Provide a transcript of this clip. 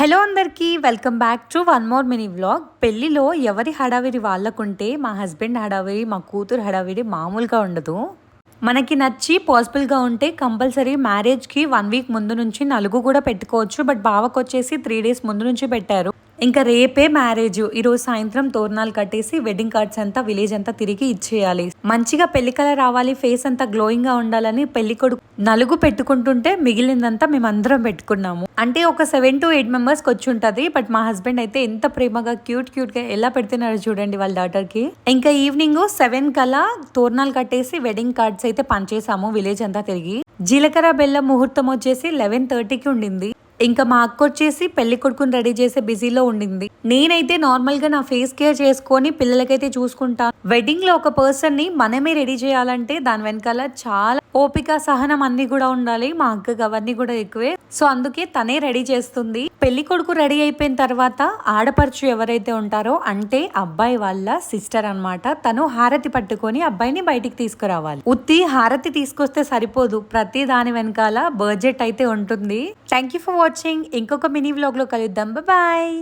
Hello అందరికీ welcome back to one more mini vlog. పెళ్లిలో ఎవరి హడావిడి వాళ్ళకుంటే మా హస్బెండ్ హడావిడి, మా కూతురు హడావిడి మామూలుగా ఉండదు. మనకి నచ్చి పాసిబుల్గా ఉంటే కంపల్సరీ మ్యారేజ్కి 1 వీక్ ముందు నుంచి నలుగు కూడా పెట్టుకోవచ్చు. బట్ బావకు వచ్చేసి 3 డేస్ ముందు నుంచి పెట్టారు. ఇంకా రేపే మ్యారేజ్. ఈరోజు సాయంత్రం తోరణాలు కట్టేసి వెడ్డింగ్ కార్డ్స్ అంతా విలేజ్ అంతా తిరిగి ఇచ్చేయాలి. మంచిగా పెళ్లి కలర్ రావాలి, ఫేస్ అంతా గ్లోయింగ్ గా ఉండాలని పెళ్లి కొడుకు నలుగు పెట్టుకుంటుంటే మిగిలిందంతా మేమందరం పెట్టుకున్నాము. అంటే ఒక 7 to 8 మెంబర్స్ వచ్చి ఉంటది. బట్ మా హస్బెండ్ అయితే ఎంత ప్రేమగా క్యూట్ గా ఎలా పెడుతున్నారు చూడండి వాళ్ళ డాటర్ కి. ఇంకా ఈవినింగ్ 7 కల్లా తోరణాలు కట్టేసి వెడ్డింగ్ కార్డ్స్ అయితే పంచేసాము విలేజ్ అంతా తిరిగి. జీలకర్ర బెల్లం ముహూర్తం వచ్చేసి 11:30కి ఉండింది. ఇంకా మా అక్క వచ్చేసి పెళ్లి కొడుకుని రెడీ చేసే బిజీలో ఉండింది. నేనైతే నార్మల్ గా నా ఫేస్ కేర్ చేసుకొని పిల్లలకైతే చూసుకుంటాను. వెడ్డింగ్ లో ఒక పర్సన్ ని మనమే రెడీ చేయాలంటే దాని వెనకాల చాలా ఓపిక, సహనం అన్ని కూడా ఉండాలి. మా అక్కకి అవన్నీ కూడా ఎక్కువే. సో అందుకే తనే రెడీ చేస్తుంది. పెళ్లి కొడుకు రెడీ అయిపోయిన తర్వాత ఆడపడుచు ఎవరైతే ఉంటారో అంటే అబ్బాయి వాళ్ళ సిస్టర్ అన్నమాట, తను హారతి పట్టుకొని అబ్బాయిని బయటికి తీసుకురావాలి. ఉత్తి హారతి తీసుకొస్తే సరిపోదు, ప్రతి దాని వెనకాల బడ్జెట్ అయితే ఉంటుంది. Thank you for watching. ఇంకొక మినీ వ్లాగ్ లో కలుద్దాం. బాయ్.